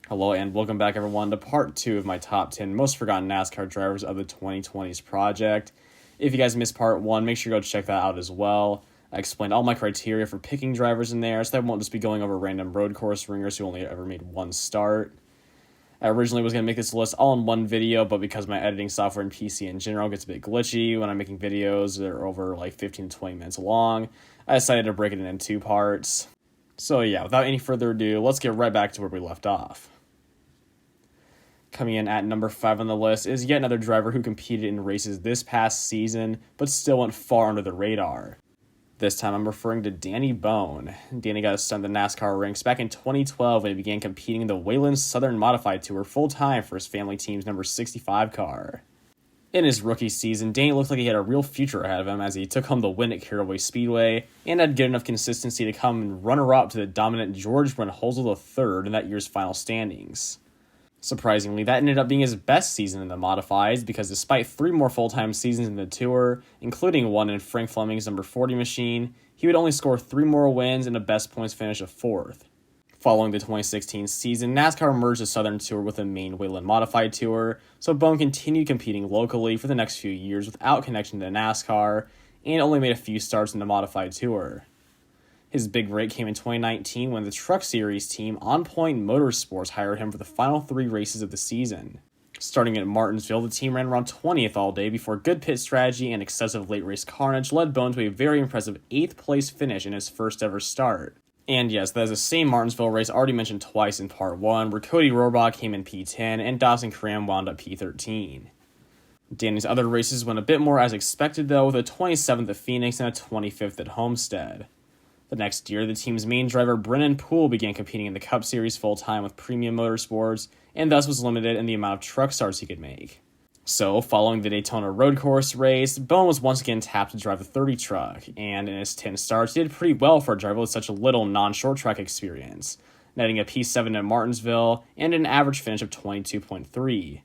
Hello and welcome back everyone to part 2 of my top 10 most forgotten NASCAR drivers of the 2020s project. If you guys missed part 1, make sure you go check that out as well. I explained all my criteria for picking drivers in there, so I won't just be going over random road course ringers who only ever made one start. I originally was going to make this list all in one video, but because my editing software and PC in general gets a bit glitchy when I'm making videos that are over like 15 to 20 minutes long, I decided to break it in 2 parts. So yeah, without any further ado, let's get right back to where we left off. Coming in at number 5 on the list is yet another driver who competed in races this past season, but still went far under the radar. This time I'm referring to Danny Bone. Danny got a start in the NASCAR ranks back in 2012 when he began competing in the Wayland Southern Modified Tour full-time for his family team's number 65 car. In his rookie season, Danny looked like he had a real future ahead of him as he took home the win at Caraway Speedway and had good enough consistency to come and runner-up to the dominant George Holzel III in that year's final standings. Surprisingly, that ended up being his best season in the Modifieds because despite 3 more full-time seasons in the Tour, including one in Frank Fleming's number 40 machine, he would only score 3 more wins and a best points finish of 4th. Following the 2016 season, NASCAR merged the Southern Tour with the main Wayland Modified Tour, so Bone continued competing locally for the next few years without connection to NASCAR, and only made a few starts in the Modified Tour. His big break came in 2019 when the Truck Series team On Point Motorsports hired him for the final 3 races of the season. Starting at Martinsville, the team ran around 20th all day before good pit strategy and excessive late race carnage led Bone to a very impressive 8th place finish in his first ever start. And yes, that is the same Martinsville race already mentioned twice in part 1, where Cody Rohrbach came in P10 and Dawson Cram wound up P13. Danny's other races went a bit more as expected though, with a 27th at Phoenix and a 25th at Homestead. The next year, the team's main driver Brennan Poole began competing in the Cup Series full-time with Premium Motorsports, and thus was limited in the amount of truck starts he could make. So, following the Daytona road course race, Bone was once again tapped to drive the 30 truck, and in his 10 starts, he did pretty well for a driver with such a little non-short track experience, netting a P7 at Martinsville and an average finish of 22.3.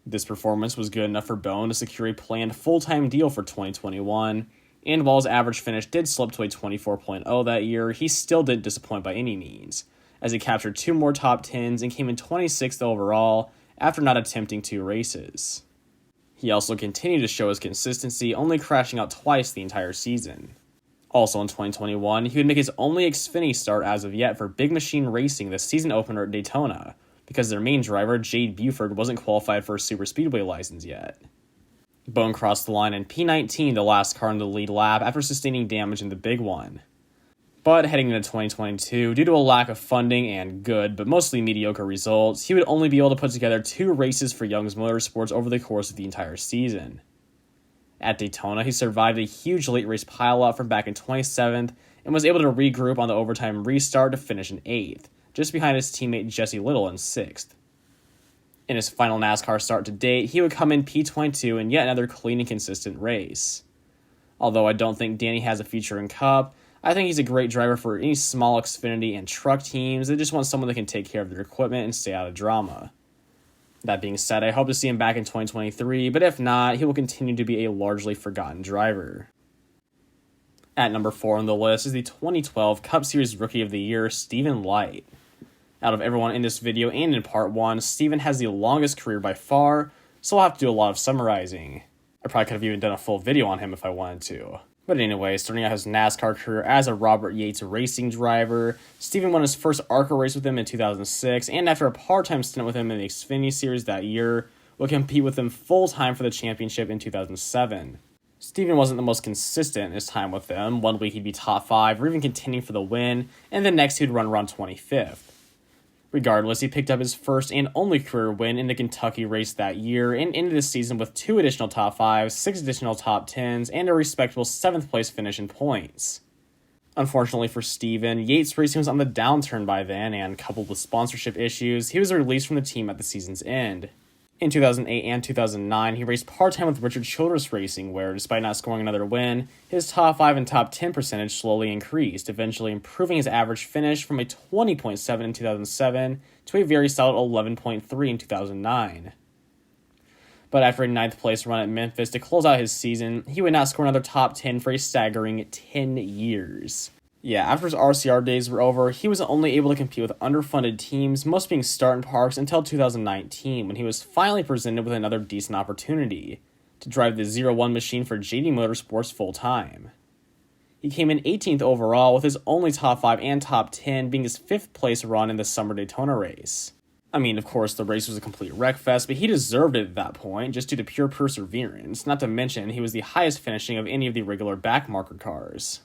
This performance was good enough for Bone to secure a planned full-time deal for 2021, and while his average finish did slip to a 24.0 that year, he still didn't disappoint by any means, as he captured 2 more top 10s and came in 26th overall after not attempting 2 races. He also continued to show his consistency, only crashing out twice the entire season. Also in 2021, he would make his only Xfinity start as of yet for Big Machine Racing the season opener at Daytona, because their main driver, Jade Buford, wasn't qualified for a superspeedway license yet. Bone crossed the line in P19, the last car in the lead lap, after sustaining damage in the big one. But heading into 2022, due to a lack of funding and good, but mostly mediocre results, he would only be able to put together 2 races for Young's Motorsports over the course of the entire season. At Daytona, he survived a huge late race pileup from back in 27th, and was able to regroup on the overtime restart to finish in 8th, just behind his teammate Jesse Little in 6th. In his final NASCAR start to date, he would come in P22 in yet another clean and consistent race. Although I don't think Danny has a future in Cup, I think he's a great driver for any small Xfinity and truck teams that just want someone that can take care of their equipment and stay out of drama. That being said, I hope to see him back in 2023, but if not, he will continue to be a largely forgotten driver. At number 4 on the list is the 2012 Cup Series Rookie of the Year, Stephen Light. Out of everyone in this video and in part 1, Steven has the longest career by far, so I'll have to do a lot of summarizing. I probably could have even done a full video on him if I wanted to. But anyway, starting out his NASCAR career as a Robert Yates racing driver, Steven won his first ARCA race with him in 2006, and after a part-time stint with him in the Xfinity Series that year, would compete with him full-time for the championship in 2007. Steven wasn't the most consistent in his time with them. One week he'd be top 5 or even contending for the win, and the next he'd run around 25th. Regardless, he picked up his first and only career win in the Kentucky race that year and ended the season with 2 additional top 5s, 6 additional top 10s, and a respectable 7th place finish in points. Unfortunately for Steven, Yates Racing was on the downturn by then, and coupled with sponsorship issues, he was released from the team at the season's end. In 2008 and 2009, he raced part-time with Richard Childress Racing, where, despite not scoring another win, his top 5 and top 10 percentage slowly increased, eventually improving his average finish from a 20.7 in 2007 to a very solid 11.3 in 2009. But after a 9th place run at Memphis to close out his season, he would not score another top 10 for a staggering 10 years. Yeah, after his RCR days were over, he was only able to compete with underfunded teams, most being starting parks, until 2019, when he was finally presented with another decent opportunity to drive the 0-1 machine for JD Motorsports full-time. He came in 18th overall, with his only top 5 and top 10 being his 5th place run in the Summer Daytona race. I mean, of course, the race was a complete wreckfest, but he deserved it at that point, just due to pure perseverance, not to mention he was the highest finishing of any of the regular backmarker cars.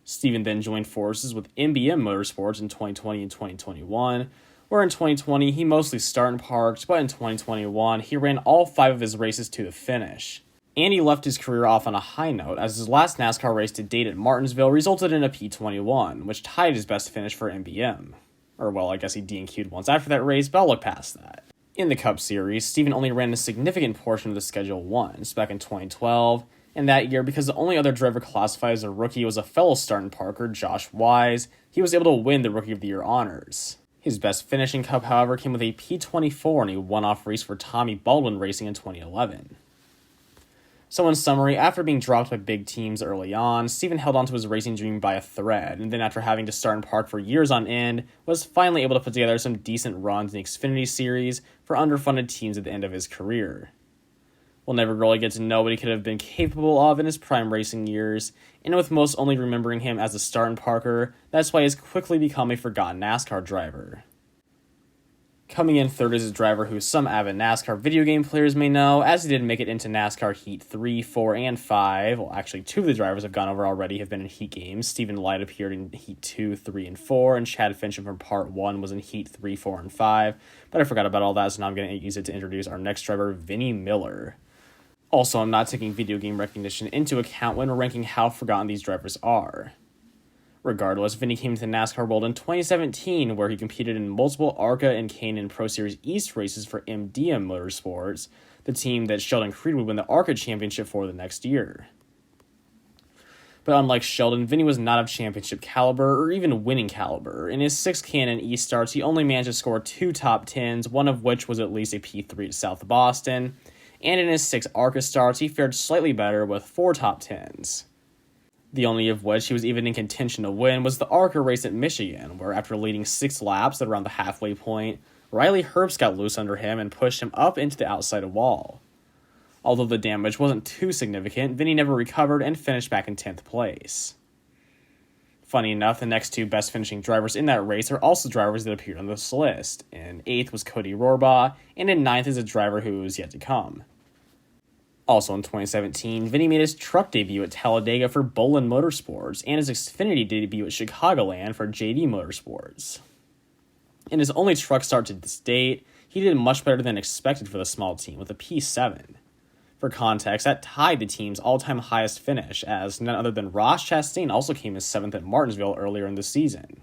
Steven then joined forces with NBM Motorsports in 2020 and 2021, where in 2020 he mostly started and parked, but in 2021 he ran all 5 of his races to the finish. And he left his career off on a high note, as his last NASCAR race to date at Martinsville resulted in a P21, which tied his best finish for NBM. Or, well, I guess he DNQ'd once after that race, but I'll look past that. In the Cup Series, Steven only ran a significant portion of the schedule once, back in 2012, and that year, because the only other driver classified as a rookie was a fellow starting Parker, Josh Wise, he was able to win the Rookie of the Year honors. His best finish in Cup, however, came with a P24 in a one-off race for Tommy Baldwin Racing in 2011. So in summary, after being dropped by big teams early on, Steven held onto his racing dream by a thread, and then after having to start and park for years on end, was finally able to put together some decent runs in the Xfinity Series for underfunded teams at the end of his career. We'll never really get to know what he could have been capable of in his prime racing years, and with most only remembering him as a starting parker, that's why he's quickly become a forgotten NASCAR driver. Coming in third is a driver who some avid NASCAR video game players may know, as he did make it into NASCAR Heat 3, 4, and 5. Well, actually, 2 of the drivers I've gone over already have been in Heat games. Stephen Light appeared in Heat 2, 3, and 4, and Chad Fincham from Part 1 was in Heat 3, 4, and 5. But I forgot about all that, so now I'm going to use it to introduce our next driver, Vinnie Miller. Also, I'm not taking video game recognition into account when ranking how forgotten these drivers are. Regardless, Vinny came to the NASCAR world in 2017, where he competed in multiple ARCA and K&N Pro Series East races for MDM Motorsports, the team that Sheldon Creed would win the ARCA championship for the next year. But unlike Sheldon, Vinny was not of championship caliber or even winning caliber. In his 6 K&N East starts, he only managed to score 2 top 10s, one of which was at least a P3 at South Boston, and in his 6 ARCA starts, he fared slightly better with 4 top 10s. The only of which he was even in contention to win was the ARCA race at Michigan, where after leading 6 laps at around the halfway point, Riley Herbst got loose under him and pushed him up into the outside wall. Although the damage wasn't too significant, Vinny never recovered and finished back in 10th place. Funny enough, the next 2 best finishing drivers in that race are also drivers that appeared on this list. In 8th was Cody Rohrbaugh, and in 9th is a driver who is yet to come. Also in 2017, Vinny made his truck debut at Talladega for Bolin Motorsports and his Xfinity debut at Chicagoland for JD Motorsports. In his only truck start to this date, he did much better than expected for the small team with a P7. For context, that tied the team's all-time highest finish, as none other than Ross Chastain also came in 7th at Martinsville earlier in the season.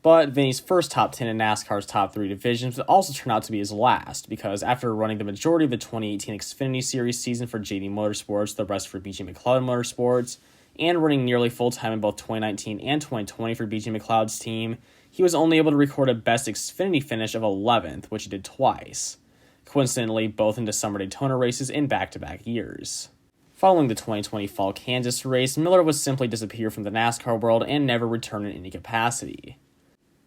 But Vinny's first top 10 in NASCAR's top 3 divisions would also turn out to be his last, because after running the majority of the 2018 Xfinity Series season for JD Motorsports, the rest for BJ McLeod Motorsports, and running nearly full-time in both 2019 and 2020 for BJ McLeod's team, he was only able to record a best Xfinity finish of 11th, which he did twice. Coincidentally, both in the Summer Daytona races in back-to-back years. Following the 2020 Fall Kansas race, Miller would simply disappear from the NASCAR world and never return in any capacity.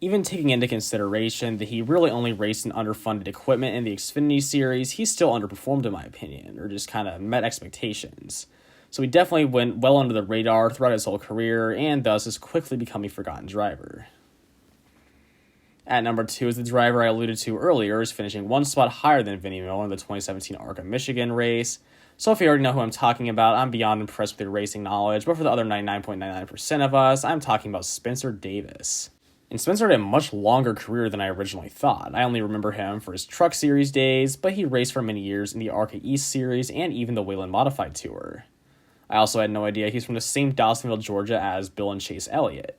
Even taking into consideration that he really only raced in underfunded equipment in the Xfinity Series, he still underperformed in my opinion, or just kind of met expectations. So he definitely went well under the radar throughout his whole career, and thus has quickly become a forgotten driver. At number 2 is the driver I alluded to earlier, is finishing 1 spot higher than Vinnie Miller in the 2017 ARCA Michigan race. So if you already know who I'm talking about, I'm beyond impressed with your racing knowledge, but for the other 99.99% of us, I'm talking about Spencer Davis. And Spencer had a much longer career than I originally thought. I only remember him for his Truck Series days, but he raced for many years in the ARCA East Series and even the Wayland Modified Tour. I also had no idea he's from the same Dawsonville, Georgia as Bill and Chase Elliott.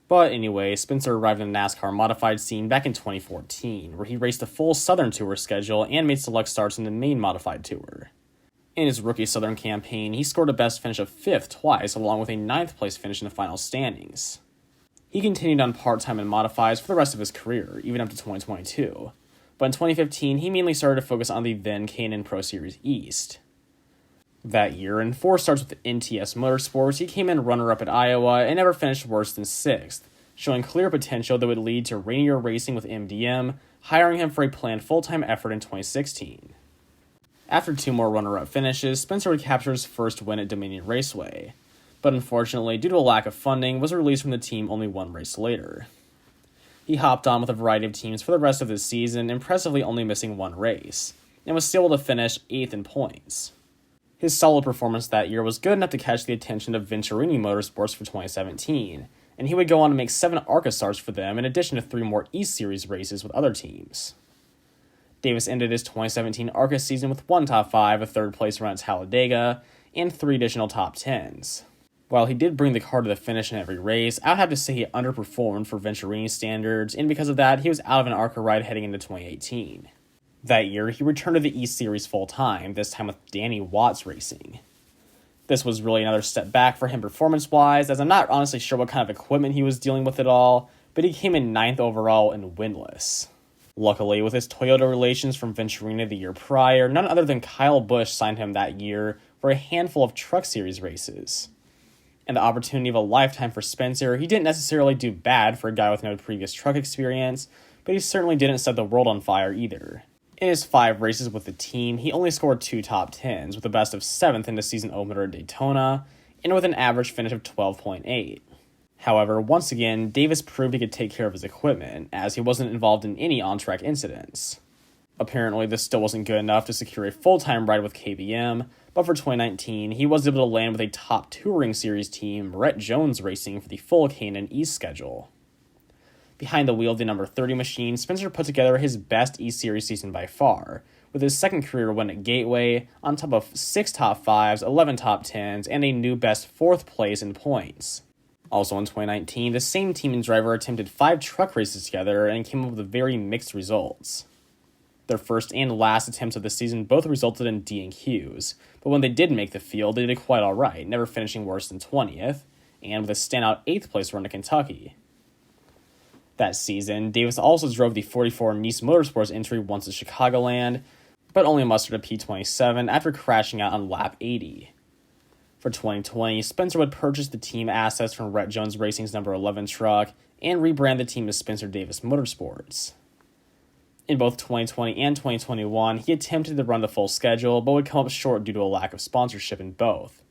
But anyway, Spencer arrived in the NASCAR modified scene back in 2014, where he raced the full Southern Tour schedule and made select starts in the main modified tour. In his rookie Southern campaign, he scored a best finish of 5th twice, along with a 9th place finish in the final standings. He continued on part-time and modifies for the rest of his career, even up to 2022. But in 2015, he mainly started to focus on the then K&N Pro Series East. That year, in 4 starts with NTS Motorsports, he came in runner-up at Iowa and never finished worse than 6th, showing clear potential that would lead to Rainier Racing with MDM, hiring him for a planned full-time effort in 2016. After 2 more runner-up finishes, Spencer would capture his first win at Dominion Raceway, but unfortunately, due to a lack of funding, was released from the team only 1 race later. He hopped on with a variety of teams for the rest of the season, impressively only missing 1 race, and was still able to finish 8th in points. His solid performance that year was good enough to catch the attention of Venturini Motorsports for 2017, and he would go on to make 7 ARCA starts for them in addition to 3 more East Series races with other teams. Davis ended his 2017 ARCA season with 1 top 5, a 3rd place run at Talladega, and 3 additional top 10s. While he did bring the car to the finish in every race, I would have to say he underperformed for Venturini standards, and because of that, he was out of an ARCA ride heading into 2018. That year, he returned to the East Series full-time, this time with Danny Watts Racing. This was really another step back for him performance-wise, as I'm not honestly sure what kind of equipment he was dealing with at all, but he came in 9th overall and winless. Luckily, with his Toyota relations from Venturini the year prior, none other than Kyle Busch signed him that year for a handful of Truck Series races. And the opportunity of a lifetime for Spencer, he didn't necessarily do bad for a guy with no previous truck experience, but he certainly didn't set the world on fire either. In his 5 races with the team, he only scored 2 top 10s, with a best of 7th in the season opener at Daytona, and with an average finish of 12.8. However, once again, Davis proved he could take care of his equipment, as he wasn't involved in any on-track incidents. Apparently, this still wasn't good enough to secure a full-time ride with KBM, but for 2019, he was able to land with a top Touring Series team, Brett Jones Racing, for the full K&N East schedule. Behind the wheel of the number 30 machine, Spencer put together his best E-Series season by far, with his 2nd career win at Gateway, on top of 6 top 5s, 11 top 10s, and a new best 4th place in points. Also in 2019, the same team and driver attempted 5 truck races together and came up with very mixed results. Their first and last attempts of the season both resulted in D&Qs, but when they did make the field, they did quite alright, never finishing worse than 20th, and with a standout 8th place run to Kentucky. That season, Davis also drove the 44 Nice Motorsports entry once at Chicagoland, but only mustered a P27 after crashing out on lap 80. For 2020, Spencer would purchase the team assets from Brett Jones Racing's number 11 truck and rebrand the team as Spencer Davis Motorsports. In both 2020 and 2021, he attempted to run the full schedule, but would come up short due to a lack of sponsorship in both,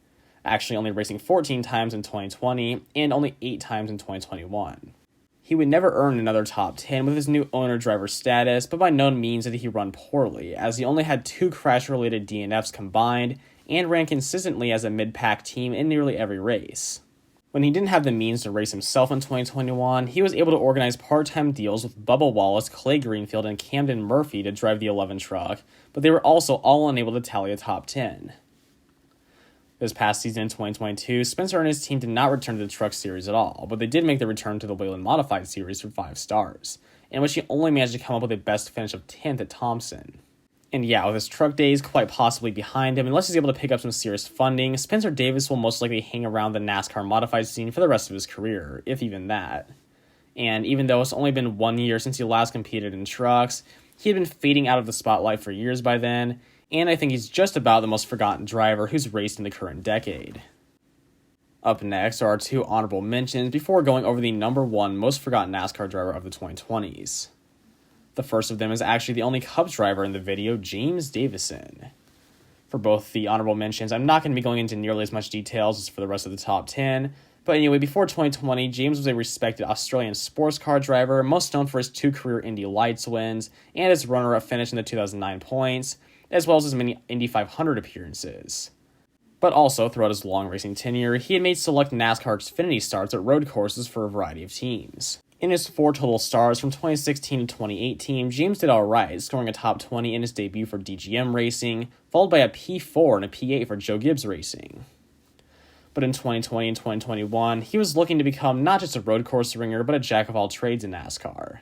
actually only racing 14 times in 2020 and only 8 times in 2021. He would never earn another top 10 with his new owner-driver status, but by no means did he run poorly, as he only had 2 crash-related DNFs combined and ran consistently as a mid-pack team in nearly every race. When he didn't have the means to race himself in 2021, he was able to organize part-time deals with Bubba Wallace, Clay Greenfield, and Camden Murphy to drive the 11 truck, but they were also all unable to tally a top 10. This past season in 2022, Spencer and his team did not return to the Truck Series at all, but they did make the return to the Whelen Modified Series for 5 stars, in which he only managed to come up with a best finish of 10th at Thompson. And yeah, with his truck days quite possibly behind him, unless he's able to pick up some serious funding, Spencer Davis will most likely hang around the NASCAR modified scene for the rest of his career, if even that. And even though it's only been 1 year since he last competed in trucks, he had been fading out of the spotlight for years by then, and I think he's just about the most forgotten driver who's raced in the current decade. Up next are our 2 honorable mentions before going over the number 1 most forgotten NASCAR driver of the 2020s. The first of them is actually the only Cubs driver in the video, James Davison. For both the honorable mentions, I'm not going to be going into nearly as much details as for the rest of the top 10, but anyway, before 2020, James was a respected Australian sports car driver, most known for his 2 career Indy Lights wins and his runner-up finish in the 2009 points, as well as his many Indy 500 appearances. But also, throughout his long racing tenure, he had made select NASCAR Xfinity starts at road courses for a variety of teams. In his 4 total stars from 2016 to 2018, James did alright, scoring a top 20 in his debut for DGM Racing, followed by a P4 and a P8 for Joe Gibbs Racing. But in 2020 and 2021, he was looking to become not just a road course ringer, but a jack-of-all-trades in NASCAR.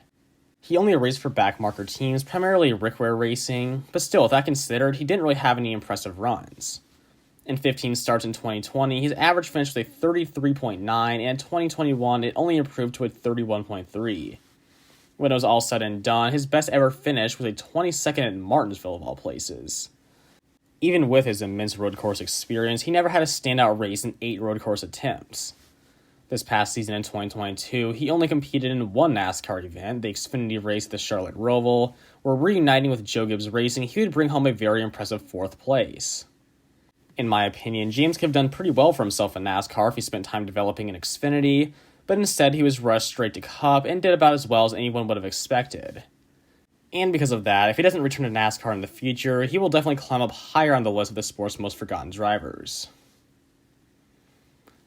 He only raced for backmarker teams, primarily Rick Ware Racing, but still, with that considered, he didn't really have any impressive runs. In 15 starts in 2020, his average finished with a 33.9, and in 2021, it only improved to a 31.3. When it was all said and done, his best ever finish was a 22nd at Martinsville of all places. Even with his immense road course experience, he never had a standout race in 8 road course attempts. This past season in 2022, he only competed in one NASCAR event, the Xfinity race at the Charlotte Roval, where reuniting with Joe Gibbs Racing, he would bring home a very impressive 4th place. In my opinion, James could have done pretty well for himself in NASCAR if he spent time developing an Xfinity, but instead he was rushed straight to Cup and did about as well as anyone would have expected. And because of that, if he doesn't return to NASCAR in the future, he will definitely climb up higher on the list of the sport's most forgotten drivers.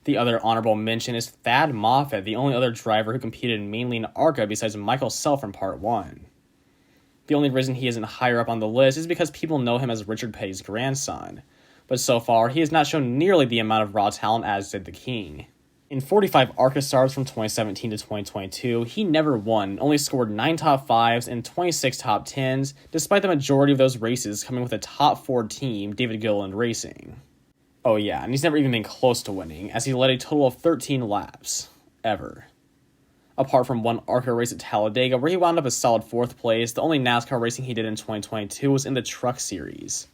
The other honorable mention is Thad Moffitt, the only other driver who competed mainly in ARCA besides Michael Self from Part 1. The only reason he isn't higher up on the list is because people know him as Richard Petty's grandson, but so far he has not shown nearly the amount of raw talent as did the King. In 45 ARCA starts from 2017 to 2022, he never won, only scored 9 top 5s and 26 top 10s, despite the majority of those races coming with a top 4 team, David Gilliland Racing. Oh yeah, and he's never even been close to winning, as he led a total of 13 laps. Ever. Apart from one ARCA race at Talladega, where he wound up a solid 4th place, the only NASCAR racing he did in 2022 was in the Truck Series.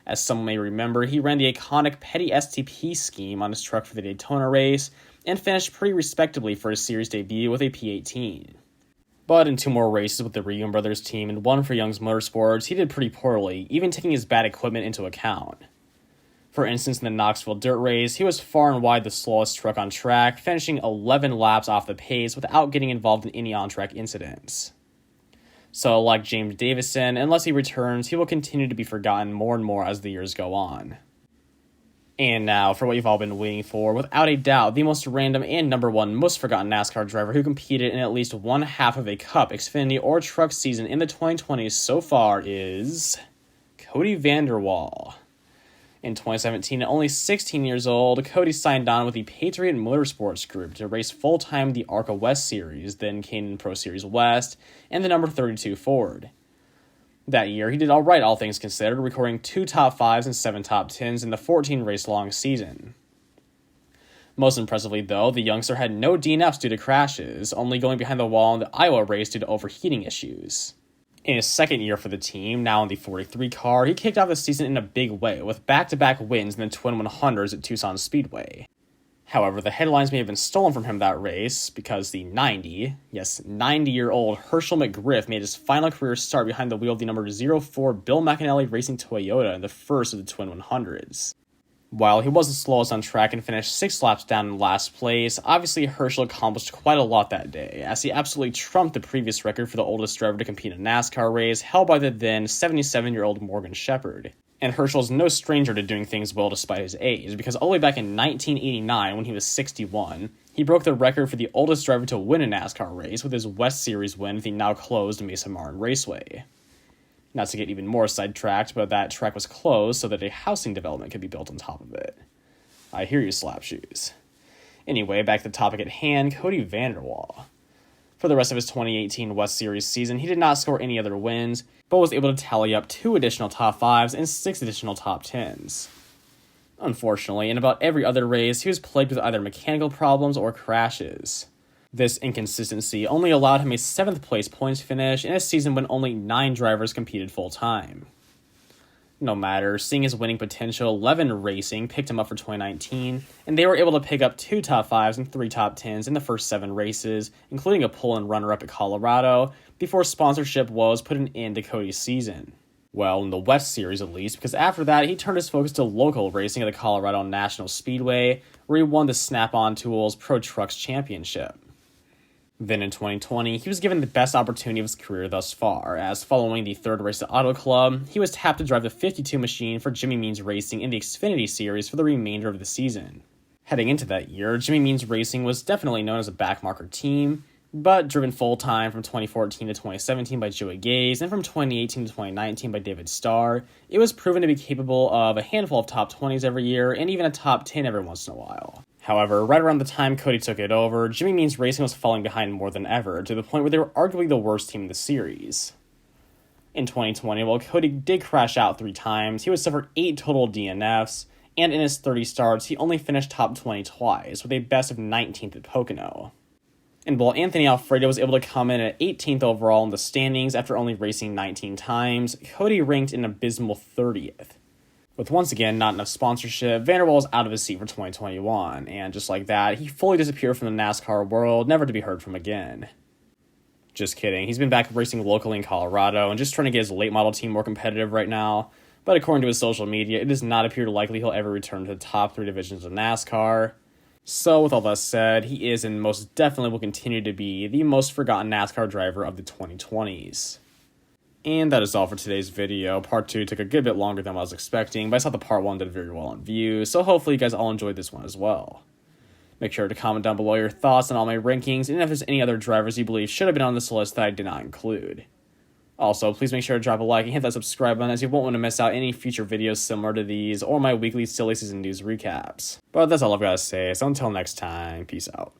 As some may remember, he ran the iconic Petty STP scheme on his truck for the Daytona race, and finished pretty respectably for his series debut with a P18. But in 2 more races with the Regan Brothers team and 1 for Young's Motorsports, he did pretty poorly, even taking his bad equipment into account. For instance, in the Knoxville Dirt Race, he was far and wide the slowest truck on track, finishing 11 laps off the pace without getting involved in any on-track incidents. So, like James Davison, unless he returns, he will continue to be forgotten more and more as the years go on. And now, for what you've all been waiting for, without a doubt, the most random and number 1 most forgotten NASCAR driver who competed in at least one half of a Cup, Xfinity, or Truck season in the 2020s so far is Cody Vanderwall. In 2017, at only 16 years old, Cody signed on with the Patriot Motorsports Group to race full-time the ARCA West Series, then Canyon Pro Series West, and the number 32 Ford. That year, he did alright all things considered, recording 2 top 5s and 7 top 10s in the 14-race-long season. Most impressively, though, the youngster had no DNFs due to crashes, only going behind the wall in the Iowa race due to overheating issues. In his second year for the team, now in the 43 car, he kicked off the season in a big way, with back-to-back wins in the Twin 100s at Tucson Speedway. However, the headlines may have been stolen from him that race, because the 90-year-old Herschel McGriff made his final career start behind the wheel of the number 04 Bill McAnally Racing Toyota in the first of the Twin 100s. While he was the slowest on track and finished 6 laps down in last place, obviously Herschel accomplished quite a lot that day, as he absolutely trumped the previous record for the oldest driver to compete in a NASCAR race, held by the then 77-year-old Morgan Shepherd. And Herschel's no stranger to doing things well despite his age, because all the way back in 1989, when he was 61, he broke the record for the oldest driver to win a NASCAR race with his West Series win at the now-closed Mesa Martin Raceway. Not to get even more sidetracked, but that track was closed so that a housing development could be built on top of it. I hear you, slap shoes. Anyway, back to the topic at hand, Cody Vanderwall. For the rest of his 2018 West Series season, he did not score any other wins, but was able to tally up 2 additional top 5s and 6 additional top 10s. Unfortunately, in about every other race, he was plagued with either mechanical problems or crashes. This inconsistency only allowed him a 7th place points finish in a season when only 9 drivers competed full-time. No matter, seeing his winning potential, 11 Racing picked him up for 2019, and they were able to pick up 2 top 5s and 3 top 10s in the first 7 races, including a pole and runner-up at Colorado, before sponsorship woes put an end to Cody's season. Well, in the West Series at least, because after that he turned his focus to local racing at the Colorado National Speedway, where he won the Snap-on Tools Pro Trucks Championship. Then in 2020, he was given the best opportunity of his career thus far, as following the 3rd race at Auto Club, he was tapped to drive the 52 machine for Jimmy Means Racing in the Xfinity Series for the remainder of the season. Heading into that year, Jimmy Means Racing was definitely known as a backmarker team, but driven full-time from 2014 to 2017 by Joey Gaze, and from 2018 to 2019 by David Starr, it was proven to be capable of a handful of top 20s every year, and even a top 10 every once in a while. However, right around the time Cody took it over, Jimmy Means Racing was falling behind more than ever, to the point where they were arguably the worst team in the series. In 2020, while Cody did crash out 3 times, he would suffer 8 total DNFs, and in his 30 starts, he only finished top 20 twice, with a best of 19th at Pocono. And while Anthony Alfredo was able to come in at 18th overall in the standings after only racing 19 times, Cody ranked an abysmal 30th. With once again not enough sponsorship, Vanderbilt is out of his seat for 2021, and just like that, he fully disappeared from the NASCAR world, never to be heard from again. Just kidding, he's been back racing locally in Colorado and just trying to get his late model team more competitive right now, but according to his social media, it does not appear likely he'll ever return to the top 3 divisions of NASCAR. So with all that said, he is and most definitely will continue to be the most forgotten NASCAR driver of the 2020s. And that is all for today's video. Part 2 took a good bit longer than I was expecting, but I saw the part 1 did very well on views, so hopefully you guys all enjoyed this one as well. Make sure to comment down below your thoughts on all my rankings, and if there's any other drivers you believe should have been on this list that I did not include. Also, please make sure to drop a like and hit that subscribe button, as you won't want to miss out any future videos similar to these, or my weekly silly season news recaps. But that's all I've got to say, so until next time, peace out.